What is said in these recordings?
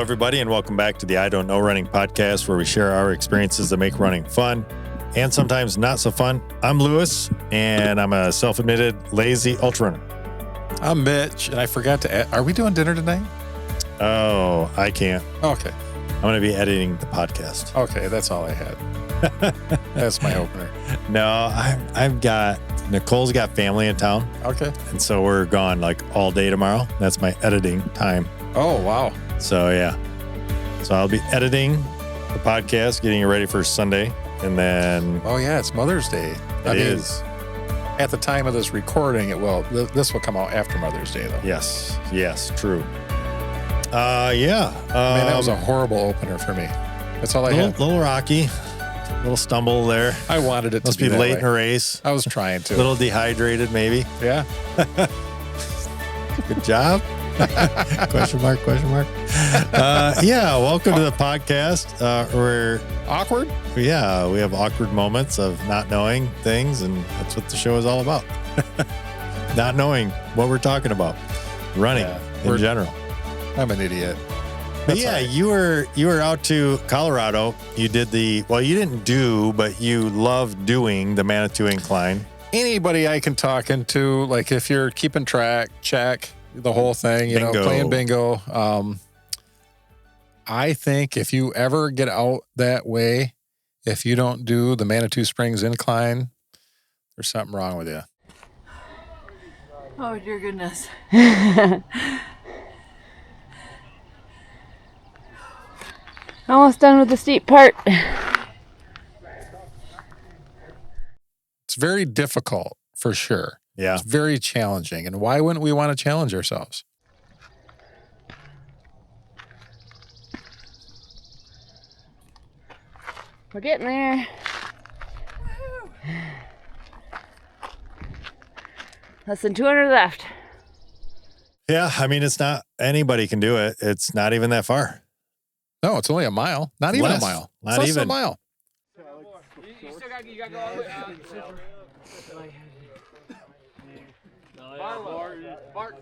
everybody, and welcome back to the I Don't Know Running podcast, where we share our experiences that make running fun and sometimes not so fun. I'm Lewis, and I'm a self-admitted lazy ultra runner. I'm Mitch, and I forgot to add, are we doing dinner tonight? Oh, I can't. Okay. I'm going to be editing the podcast. Okay, that's all I had. That's my opener. No, Nicole's got family in town. Okay. And so we're gone like all day tomorrow. That's my editing time. Oh, wow. So, yeah. So I'll be editing the podcast, getting it ready for Sunday. And then... Oh, yeah, it's Mother's Day. It is. At the time of this recording, this will come out after Mother's Day, though. Yes, true. Yeah. Man, that was a horrible opener for me. That's all I had. Little rocky. Little stumble there. I wanted it Must to be late way. in a race. I was trying to. A little dehydrated, maybe. Yeah. Good job. Question mark. Yeah, welcome to the podcast. We're awkward? Yeah, we have awkward moments of not knowing things, and that's what the show is all about. Not knowing what we're talking about. Running in general. I'm an idiot. But yeah, you were out to Colorado. You did you didn't do, but you loved doing the Manitou Incline. Anybody I can talk into, like if you're keeping track, check the whole thing, playing bingo. I think if you ever get out that way, if you don't do the Manitou Springs Incline, there's something wrong with you. Oh, dear goodness. Almost done with the steep part. It's very difficult, for sure. Yeah. It's very challenging. And why wouldn't we want to challenge ourselves? We're getting there. Less than 200 left. Yeah, I mean, it's not, anybody can do it. It's not even that far. No, it's only a mile. Not even a mile. Not less even than a mile. You still got to go all the way out. Bart.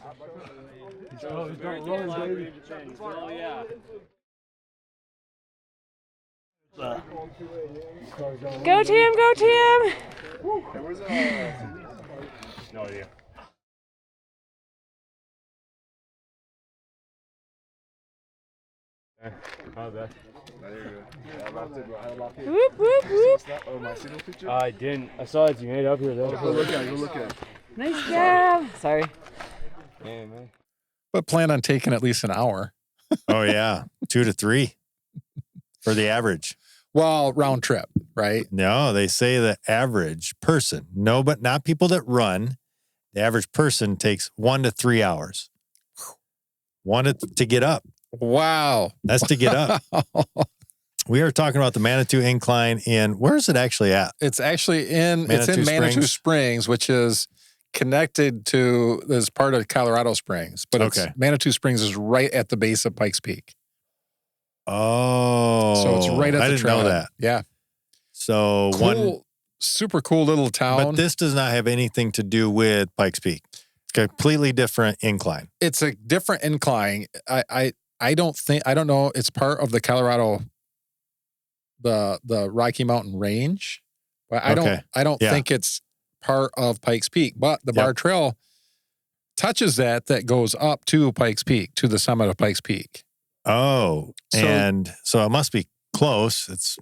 Oh, yeah. Go team, go team. No idea. Whoop, whoop, whoop. I didn't. I saw it. You made it up here, though. Go look at it. Nice job. Sorry. Man. But plan on taking at least an hour. Oh, yeah. 2 to 3 for the average. Well, round trip, right? No, they say the average person. No, but not people that run. The average person takes 1 to 3 hours. To get up. Wow. That's to get up. We are talking about the Manitou Incline where is it actually at? It's actually in Manitou Springs, which is connected to, as part of Colorado Springs. But Manitou Springs is right at the base of Pikes Peak. Oh. So it's right at the trail. I didn't know that. Yeah. So super cool little town. But this does not have anything to do with Pikes Peak. It's a completely different incline. It's a different incline. I don't know. It's part of the Colorado, the Rocky Mountain Range. But I don't think it's part of Pikes Peak. But the Bar Trail touches that goes up to Pikes Peak, to the summit of Pikes Peak. Oh, and so it must be close.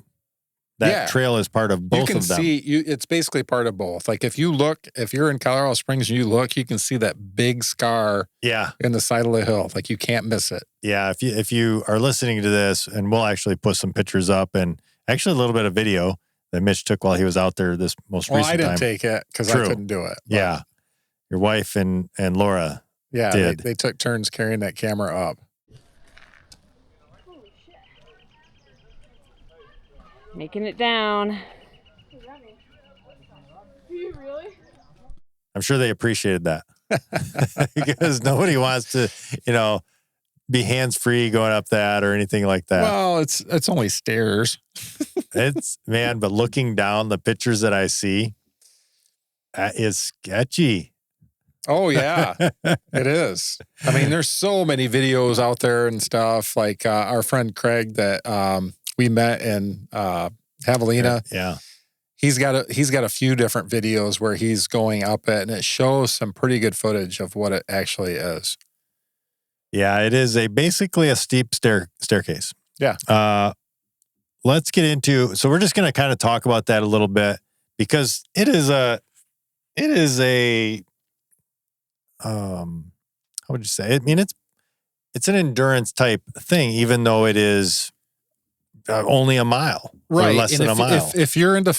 Trail is part of both of them. It's basically part of both. Like if you're in Colorado Springs and you look, you can see that big scar in the side of the hill. Like you can't miss it. Yeah, if you are listening to this, and we'll actually put some pictures up and actually a little bit of video that Mitch took while he was out there this most recent time. I didn't take it because I couldn't do it. But yeah. Your wife and Laura did. They took turns carrying that camera up. Making it down. Are you really? I'm sure they appreciated that. Because nobody wants to, be hands-free going up that or anything like that. Well, it's only stairs. But looking down, the pictures that I see, that is sketchy. Oh, yeah, it is. I mean, there's so many videos out there and stuff. Like our friend Craig that we met in Javelina. Yeah. He's got a few different videos where he's going up it, and it shows some pretty good footage of what it actually is. Yeah, it is basically a steep staircase. Yeah. Let's get into, so we're just going to kind of talk about that a little bit because it is a how would you say? I mean, it's an endurance type thing, even though it is only a mile, right? Or less than a mile. If you're into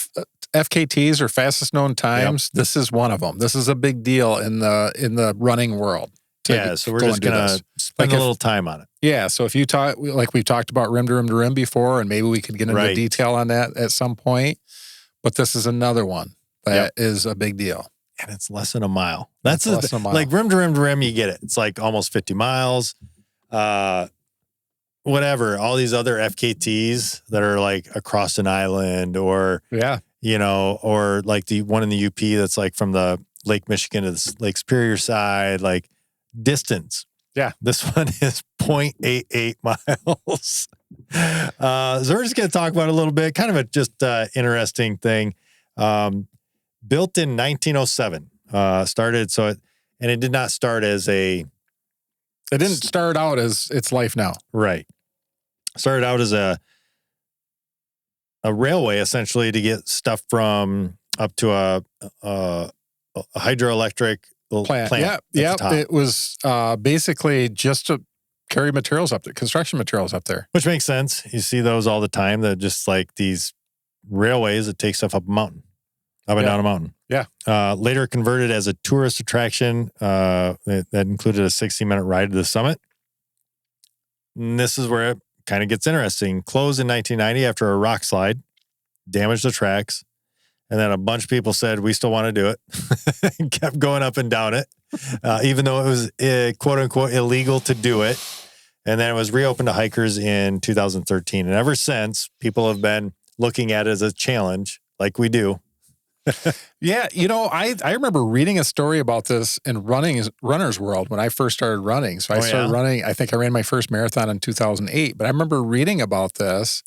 FKTs or fastest known times, this is one of them. This is a big deal in the running world. So we're just gonna spend a little time on it. Yeah. So if you talk, like we've talked about rim to rim to rim before, and maybe we could get into detail on that at some point. But this is another one that is a big deal. And it's less than a mile. That's less than a mile. Like rim to rim, you get it. It's like almost 50 miles. Whatever. All these other FKTs that are like across an island or, or like the one in the UP that's like from the Lake Michigan to the Lake Superior side, like distance. Yeah. This one is 0.88 miles. So we're just going to talk about it a little bit, kind of a just interesting thing. Built in 1907, started and it did not start as it didn't start out as its life now. Right. Started out as a railway essentially to get stuff from up to a hydroelectric plant. Yeah. It was basically just to carry materials up there, construction materials up there. Which makes sense. You see those all the time. That just like these railways that take stuff up a mountain. Up and down a mountain. Yeah. Later converted as a tourist attraction that included a 60-minute ride to the summit. And this is where it kind of gets interesting. Closed in 1990 after a rock slide, damaged the tracks, and then a bunch of people said, we still want to do it. And kept going up and down it, even though it was quote-unquote illegal to do it. And then it was reopened to hikers in 2013. And ever since, people have been looking at it as a challenge, like we do. Yeah, I remember reading a story about this in runner's world when I first started running. So I started running. I think I ran my first marathon in 2008. But I remember reading about this,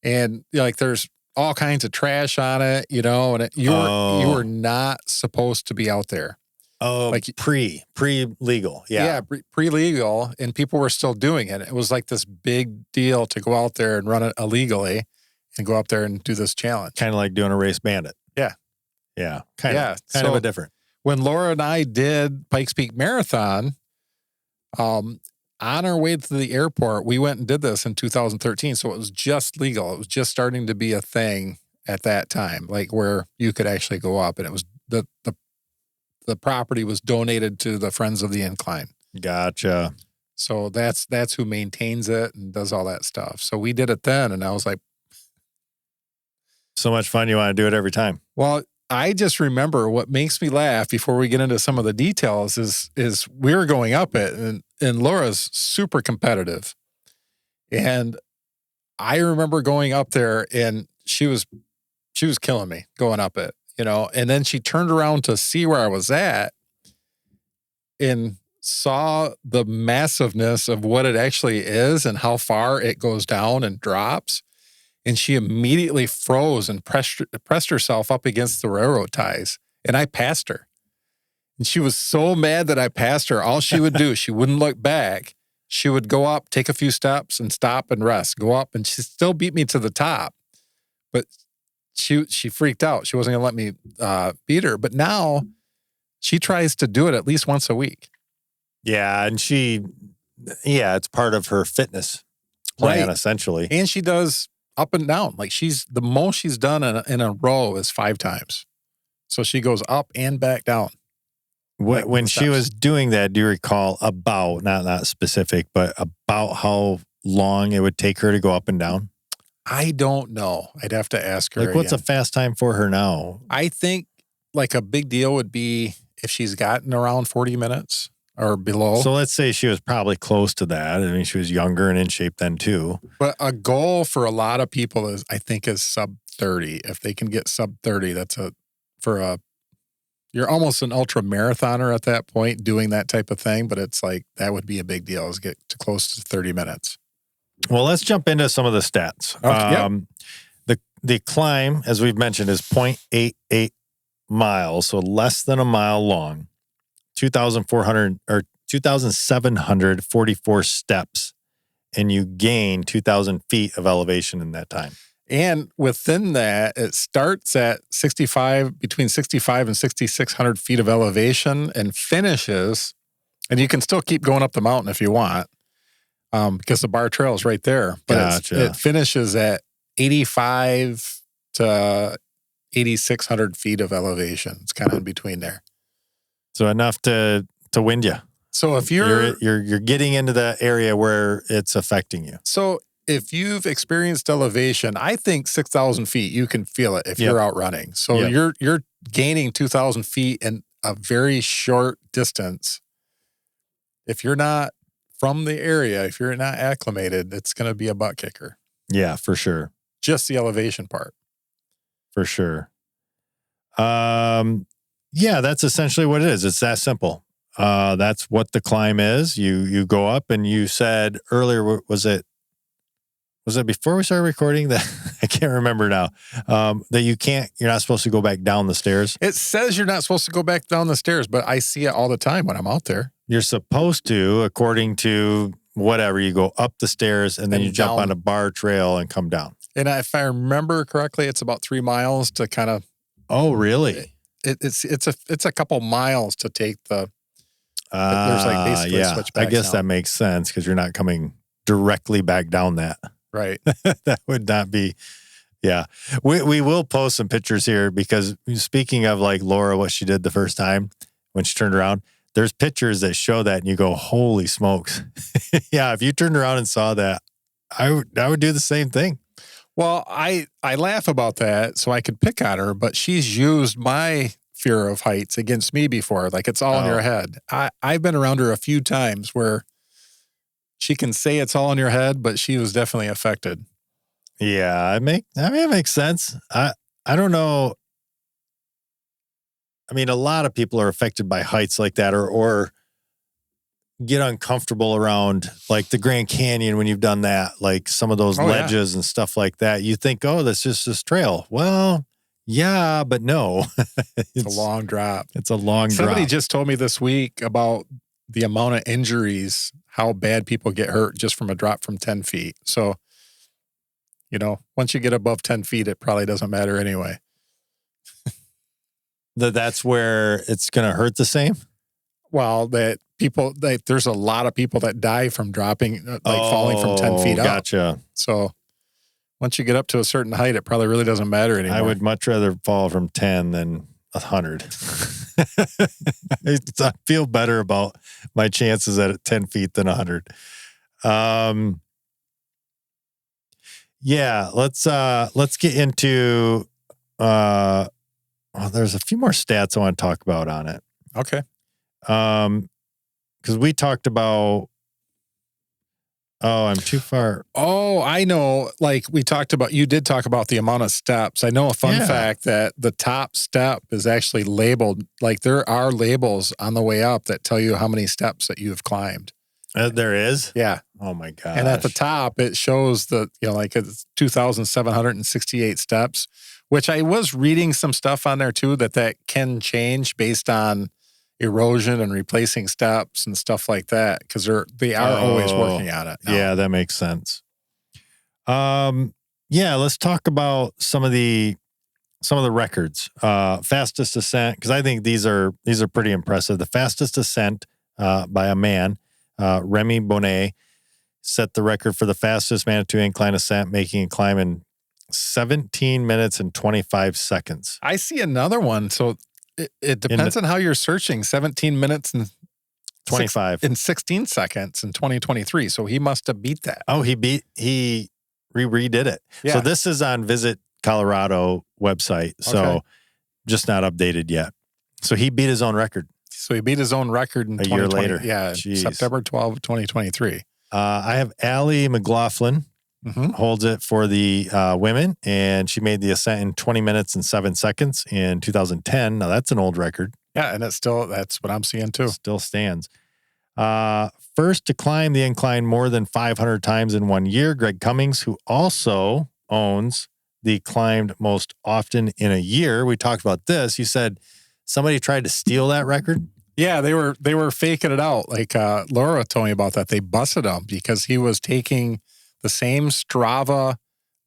and there's all kinds of trash on it, and you were not supposed to be out there. Oh, like pre-legal, yeah, pre-legal, and people were still doing it. It was like this big deal to go out there and run it illegally, and go up there and do this challenge. Kind of like doing a race bandit. Yeah. Kind of a different. When Laura and I did Pikes Peak Marathon, on our way to the airport, we went and did this in 2013. So it was just legal. It was just starting to be a thing at that time, like where you could actually go up, and it was the property was donated to the Friends of the Incline. Gotcha. So that's who maintains it and does all that stuff. So we did it then, and I was like, so much fun. You want to do it every time. Well, I just remember what makes me laugh before we get into some of the details is we were going up it, and Laura's super competitive. And I remember going up there, and she was killing me going up it, and then she turned around to see where I was at and saw the massiveness of what it actually is and how far it goes down and drops. And she immediately froze and pressed herself up against the railroad ties. And I passed her. And she was so mad that I passed her. All she would do, she wouldn't look back. She would go up, take a few steps, and stop and rest. Go up, and she still beat me to the top. But she freaked out. She wasn't going to let me beat her. But now she tries to do it at least once a week. Yeah, and it's part of her fitness plan, essentially. And she does up and down. Like the most she's done in a row is 5 times. So she goes up and back down. When she was doing that, do you recall about, not specific, but about how long it would take her to go up and down? I don't know. I'd have to ask her. Like, what's a fast time for her now? I think like a big deal would be if she's gotten around 40 minutes or below. So let's say she was probably close to that. I mean, she was younger and in shape then too. But a goal for a lot of people is sub 30. If they can get sub 30, that's for a You're almost an ultra marathoner at that point doing that type of thing, but it's like that would be a big deal is get to close to 30 minutes. Well, let's jump into some of the stats. Okay, yep. The climb, as we've mentioned, is 0.88 miles, so less than a mile long, 2,744 steps, and you gain 2,000 feet of elevation in that time. And within that, it starts at between 65 and 6,600 feet of elevation and finishes, and you can still keep going up the mountain if you want, because the bar trail is right there. But Gotcha. it finishes at 85 to 8,600 feet of elevation. It's kind of in between there. So enough to wind you. So if you're getting into the area where it's affecting you. So if you've experienced elevation, I think 6,000 feet, you can feel it if you're out running. So you're gaining 2,000 feet in a very short distance. If you're not from the area, if you're not acclimated, it's going to be a butt kicker. Yeah, for sure. Just the elevation part. For sure. Yeah, that's essentially what it is. It's that simple. That's what the climb is. You go up, and you said earlier, was it before we started recording that I can't remember now, that you're not supposed to go back down the stairs. It says you're not supposed to go back down the stairs, but I see it all the time when I'm out there. You're supposed to, according to whatever, you go up the stairs and then you jump on a bar trail and come down. And if I remember correctly, it's about 3 miles to kind of. Oh, really? It's a couple miles to take the. There's like basically switchbacks. I guess now. that makes sense because you're not coming directly back down that. Right. That would not be. Yeah. We will post some pictures here because speaking of like Laura, what she did the first time when she turned around, there's pictures that show that and you go, holy smokes. Yeah. If you turned around and saw that, I would do the same thing. Well, I laugh about that so I could pick on her, but she's used my fear of heights against me before. Like it's all in your head. I've been around her a few times where she can say it's all in your head, but she was definitely affected. Yeah, it makes sense. I don't know. I mean, a lot of people are affected by heights like that or get uncomfortable around like the Grand Canyon when you've done that, like some of those ledges and stuff like that. You think, oh, that's just this trail. Well, yeah, but no. It's a long drop. It's a long drop. Somebody just told me this week about the amount of injuries, how bad people get hurt just from a drop from 10 feet. So, once you get above 10 feet, it probably doesn't matter anyway. That's where it's going to hurt the same? Well, there's a lot of people that die from dropping, falling from 10 feet up. Gotcha. So once you get up to a certain height, it probably really doesn't matter anymore. I would much rather fall from 10 than 100. I feel better about my chances at 10 feet than 100. Yeah, let's get into there's a few more stats I want to talk about on it. Okay. Because we talked about I'm too far. Oh, I know. Like you did talk about the amount of steps. I know a fun fact that the top step is actually labeled. Like there are labels on the way up that tell you how many steps that you've climbed. There is? Yeah. Oh my gosh. And at the top, it shows that, like it's 2,768 steps, which I was reading some stuff on there too, that can change based on erosion and replacing steps and stuff like that. Cause they are always working on it now. Yeah, that makes sense. Let's talk about some of the records. Fastest ascent, because I think these are pretty impressive. The fastest ascent by a man, Remy Bonnet, set the record for the fastest Manitou Incline ascent, making a climb in 17 minutes and 25 seconds. I see another one. So it depends on how you're searching. 17 minutes and 25 in 16 seconds in 2023. So he must have beat that. Oh, he redid it. Yeah. So this is on Visit Colorado website. So just not updated yet. So he beat his own record. So he beat his own record in a year later. Yeah. Jeez. September 12, 2023. I have Allie McLaughlin. holds it for the women, and she made the ascent in 20 minutes and 7 seconds in 2010. Now, that's an old record. Yeah, and that's what I'm seeing too. Still stands. First to climb the incline more than 500 times in 1 year, Greg Cummings, who also owns the climbed most often in a year. We talked about this. You said somebody tried to steal that record? Yeah, they were faking it out. Like Laura told me about that. They busted him because he was taking the same Strava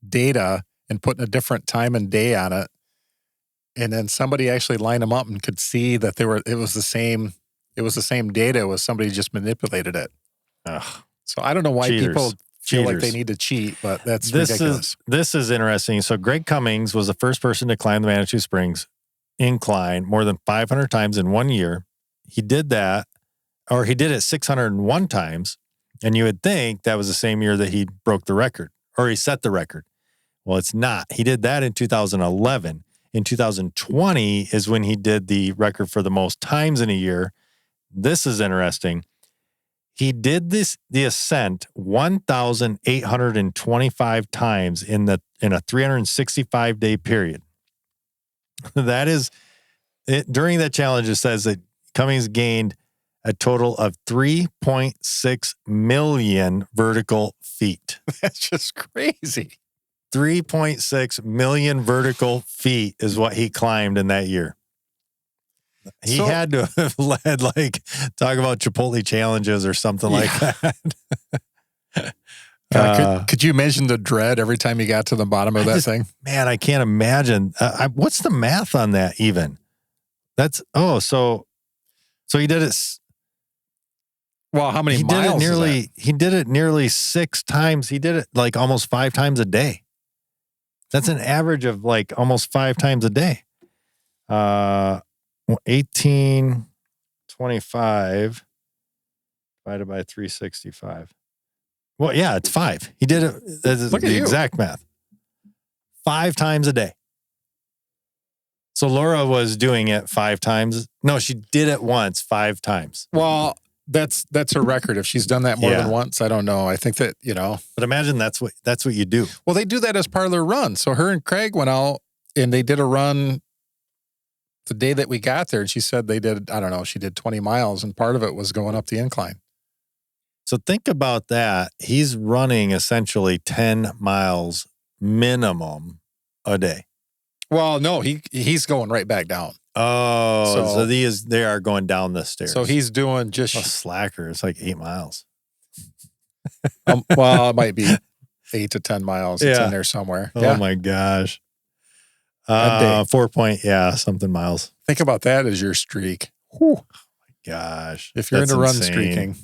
data and putting a different time and day on it. And then somebody actually lined them up and could see that it was the same data. It was somebody just manipulated it. Ugh. So I don't know why people feel like Cheaters. they need to cheat, but that's ridiculous. This is interesting. So Greg Cummings was the first person to climb the Manitou Springs Incline more than 500 times in 1 year. He did that, or he did it 601 times. And you would think that was the same year that he broke the record, or he set the record. Well, it's not. He did that in 2011. In 2020 is when he did the record for the most times in a year. This is interesting. He did the ascent 1,825 times in a 365-day period. That is it. During that challenge, it says that Cummings gained a total of 3.6 million vertical feet. That's just crazy. 3.6 million vertical feet is what he climbed in that year. He had to have led, talk about Chipotle challenges or something like that. Could you imagine the dread every time you got to the bottom of that thing? Man, I can't imagine. What's the math on that even? So he did it. Well, how many miles? He did it nearly 6 times. He did it almost 5 times a day. That's an average of almost 5 times a day. 1825 divided by 365. Well, yeah, it's 5. He did it. That's the exact math. 5 times a day. So Laura was doing it 5 times. No, she did it once 5 times. Well, that's a record. If she's done that more than once, I don't know. I think that, But imagine that's what you do. Well, they do that as part of their run. So her and Craig went out and they did a run the day that we got there. And she said they did, I don't know, she did 20 miles and part of it was going up the incline. So think about that. He's running essentially 10 miles minimum a day. Well, no, he's going right back down. Oh, so they are going down the stairs. So he's doing just a slacker. It's 8 miles. Well, it might be 8 to 10 miles. It's in there somewhere. Oh my gosh. 4 point, something miles. Think about that as your streak. Whew. Oh my gosh. If you're into run streaking.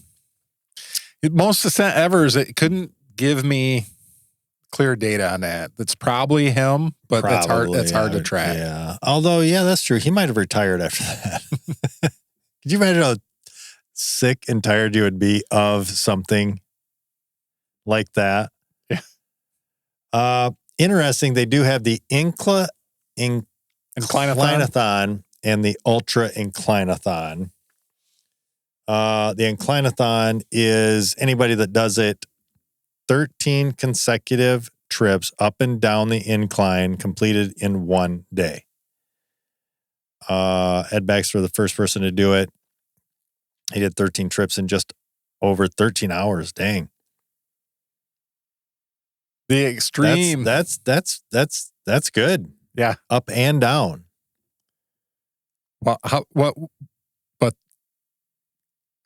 Most ascent evers, it couldn't give me clear data on that. That's probably him, but that's hard to track. Yeah. Although, that's true. He might have retired after that. Could you imagine how sick and tired you would be of something like that? Yeah. Interesting. They do have the Inclinathon and the Ultra Inclinathon. The Inclinathon is anybody that does it 13 consecutive trips up and down the incline completed in 1 day. Ed Baxter, the first person to do it, he did 13 trips in just over 13 hours. Dang. The extreme. That's good. Yeah. Up and down. Well, but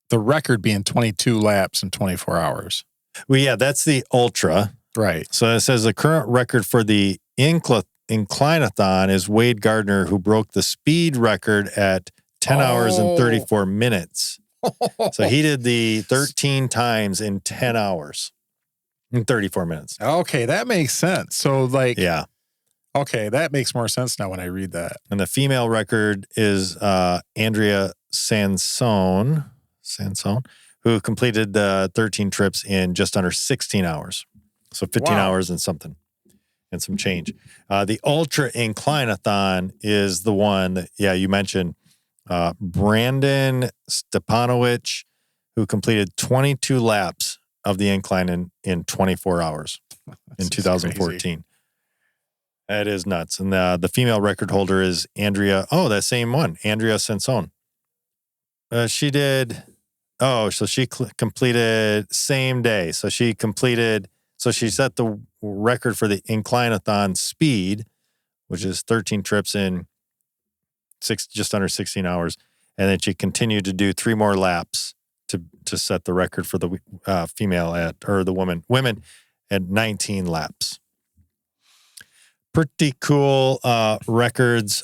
the record being 22 laps in 24 hours. Well, that's the ultra. Right. So it says the current record for the Inclinathon is Wade Gardner, who broke the speed record at 10 hours and 34 minutes. So he did the 13 times in 10 hours and 34 minutes. Okay, that makes sense. So yeah. Okay, that makes more sense now when I read that. And the female record is Andrea Sansone, who completed the 13 trips in just under 16 hours. So 15 hours and something and some change. The Ultra Inclinathon is the one that, you mentioned, Brandon Stepanowicz, who completed 22 laps of the incline in 24 hours. in just 2014. That is nuts. And the female record holder is Andrea. Oh, that same one, Andrea Sansone. She did. Oh, so she completed same day. So she set the record for the incline-a-thon speed, which is 13 trips in just under 16 hours. And then she continued to do 3 more laps to set the record for the women at 19 laps. Pretty cool records.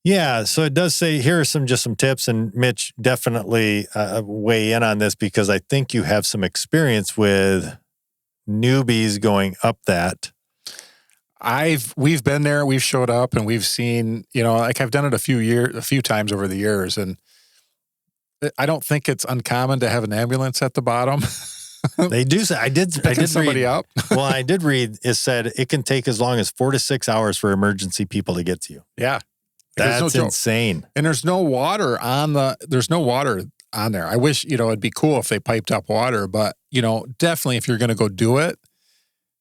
Yeah, so it does say here are some tips, and Mitch, definitely weigh in on this because I think you have some experience with newbies going up that. We've been there, we've showed up, and we've seen, like I've done it a few times over the years, and I don't think it's uncommon to have an ambulance at the bottom. They do say I did somebody read, up. Well, I did read it said it can take as long as 4 to 6 hours for emergency people to get to you. Yeah. That's insane. And there's no water on there. I wish, it'd be cool if they piped up water, but, definitely if you're going to go do it,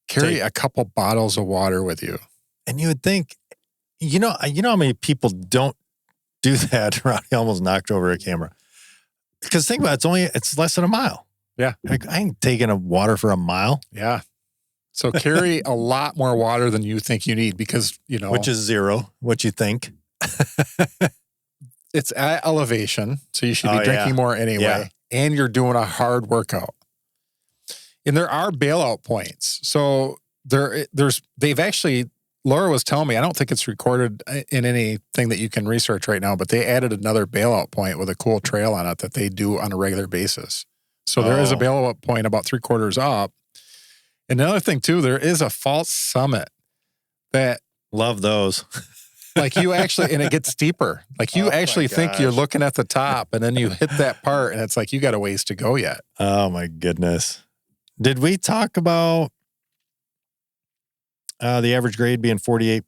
carry a couple bottles of water with you. And you would think, how many people don't do that? Ronnie almost knocked over a camera. Because think about it, it's less than a mile. Yeah. Like, I ain't taking a water for a mile. Yeah. So carry a lot more water than you think you need because, Which is 0, what you think. It's at elevation, so you should be drinking more anyway, and you're doing a hard workout. And there are bailout points. So they've actually, Laura was telling me, I don't think it's recorded in anything that you can research right now, but they added another bailout point with a cool trail on it that they do on a regular basis. So there is a bailout point about 3/4 up. And another thing too, there is a false summit that. Love those. Like you actually, and it gets steeper. Like you actually think you're looking at the top and then you hit that part and it's like, you got a ways to go yet. Oh my goodness. Did we talk about the average grade being 45%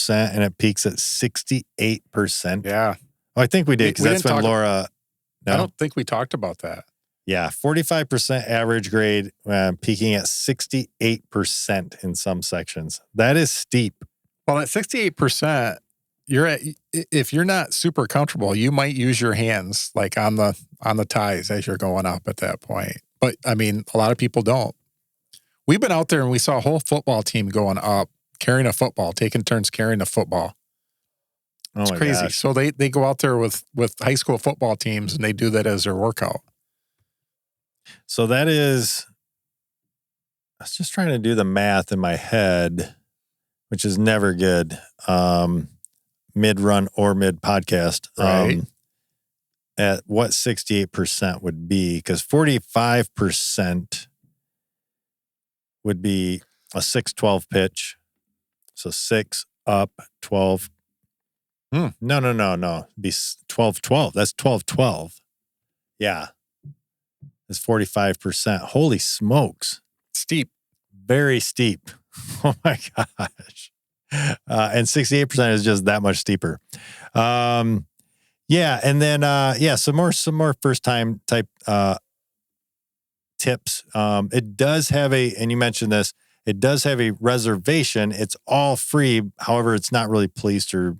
and it peaks at 68%? Yeah. Oh, I think we did because that's when Laura. No? I don't think we talked about that. Yeah. 45% average grade peaking at 68% in some sections. That is steep. Well, at 68%, if you're not super comfortable, you might use your hands like on the ties as you're going up at that point. But I mean, a lot of people don't. We've been out there and we saw a whole football team going up, carrying a football, taking turns carrying a football. It's crazy. Gosh. So they go out there with high school football teams and they do that as their workout. So that is, I was just trying to do the math in my head, which is never good, mid-run or mid-podcast, right. At what 68% would be, because 45% would be a 6-12 pitch. So 6 up, 12. No. It'd be 12-12. That's 12-12. Yeah. It's 45%. Holy smokes. Steep. Very steep. Oh my gosh. And 68% is just that much steeper. Yeah. And then, some more first time type, tips. It does have and you mentioned this, it does have a reservation. It's all free. However, it's not really policed or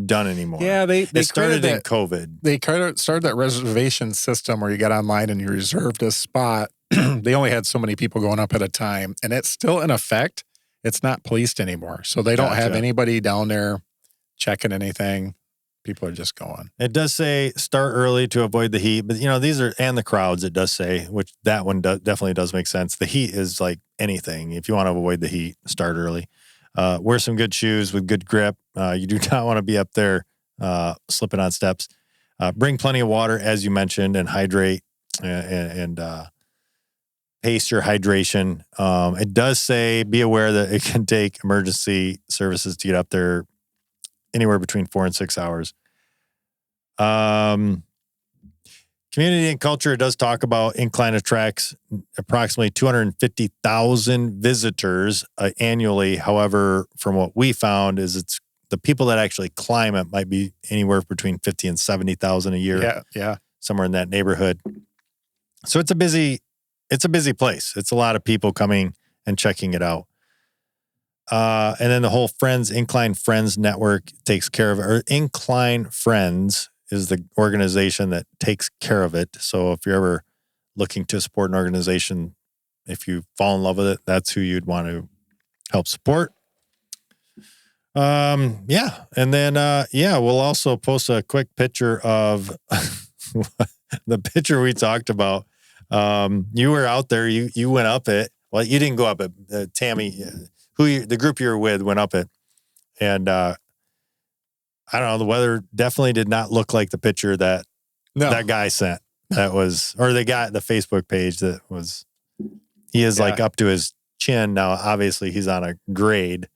done anymore. Yeah. They started in COVID. They kind of started that reservation system where you got online and you reserved a spot. They only had so many people going up at a time, and it's still in effect. It's not policed anymore. So they don't have anybody down there checking anything. People are just going. It does say start early to avoid the heat, but these are, and the crowds, it does say, which that one definitely does make sense. The heat is like anything. If you want to avoid the heat, start early. Wear some good shoes with good grip. You do not want to be up there slipping on steps. Bring plenty of water, as you mentioned, and hydrate and pace your hydration. It does say be aware that it can take emergency services to get up there anywhere between 4 and 6 hours. Community and culture, it does talk about incline attracts approximately 250,000 visitors annually. However, from what we found is it's the people that actually climb it might be anywhere between 50 and 70,000 a year. Yeah. Somewhere in that neighborhood. So it's a busy it's a busy place. It's a lot of people coming and checking it out. And then the whole Incline Friends network takes care of it. Or Incline Friends is the organization that takes care of it. So if you're ever looking to support an organization, if you fall in love with it, that's who you'd want to help support. Yeah. And then, we'll also post a quick picture of the picture we talked about. You were out there, you went up it. Well, you didn't go up it. Tammy, the group you were with went up it. And, I don't know, the weather definitely did not look like the picture that guy sent. That was, or the Facebook page that was, he is like up to his chin. Now, obviously he's on a grade,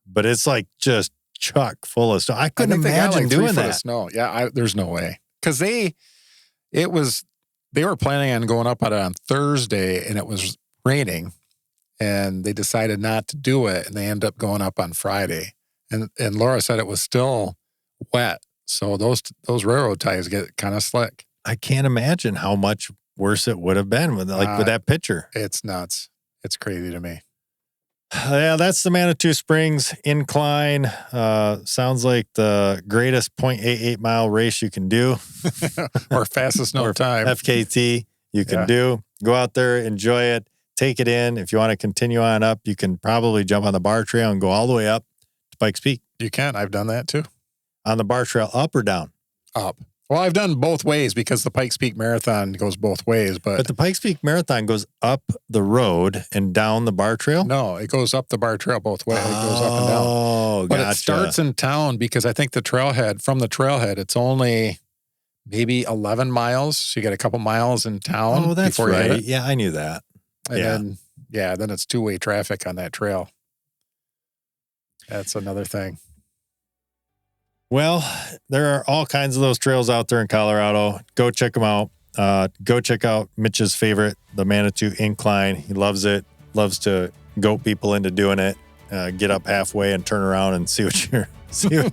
but it's like just chock full of snow. I couldn't imagine doing that. Snow. Yeah, there's no way. Because they were planning on going up on it on Thursday, and it was raining, and they decided not to do it, and they ended up going up on Friday. And Laura said it was still wet, so those railroad ties get kind of slick. I can't imagine how much worse it would have been with that picture. It's nuts. It's crazy to me. Yeah, that's the Manitou Springs Incline. Sounds like the greatest 0.88 mile race you can do. Or fastest no time. FKT you can do. Go out there, enjoy it, take it in. If you want to continue on up, you can probably jump on the bar trail and go all the way up to Pikes Peak. You can. I've done that too. On the bar trail, up or down? Up. Well, I've done both ways because the Pikes Peak Marathon goes both ways. But the Pikes Peak Marathon goes up the road and down the bar trail? No, it goes up the bar trail both ways. It goes up and down. Oh, but gotcha. It starts in town because I think from the trailhead, it's only maybe 11 miles. So you got a couple miles in town. Oh, that's before right. You hit it. Yeah, I knew that. And then it's two-way traffic on that trail. That's another thing. Well, there are all kinds of those trails out there in Colorado. Go check them out. Go check out Mitch's favorite, the Manitou Incline. He loves it. Loves to goat people into doing it. Get up halfway and turn around and see what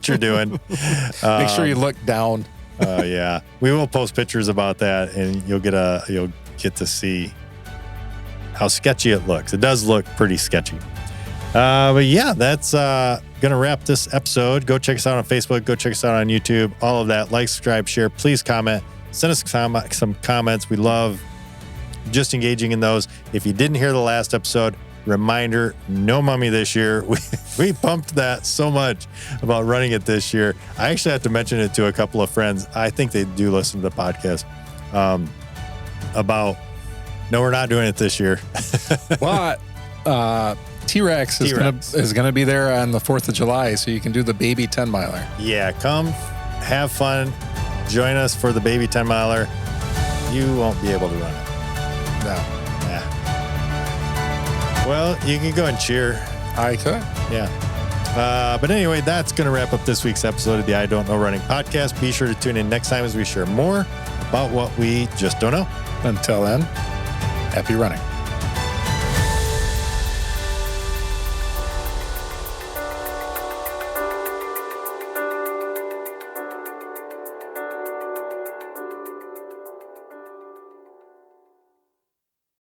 you're doing. Make sure you look down. Yeah, we will post pictures about that, and you'll get to see how sketchy it looks. It does look pretty sketchy. But yeah, that's going to wrap this episode. Go check us out on Facebook. Go check us out on YouTube. All of that. Like, subscribe, share. Please comment. Send us some comments. We love just engaging in those. If you didn't hear the last episode, reminder, no mummy this year. We pumped that so much about running it this year. I actually have to mention it to a couple of friends. I think they do listen to the podcast about, no, we're not doing it this year. But T-Rex is gonna be there on the 4th of July, so you can do the baby 10-miler. Yeah, come have fun. Join us for the baby 10-miler. You won't be able to run it. No. Yeah. Well, you can go and cheer. I could. Yeah. But anyway, that's going to wrap up this week's episode of the I Don't Know Running podcast. Be sure to tune in next time as we share more about what we just don't know. Until then, happy running.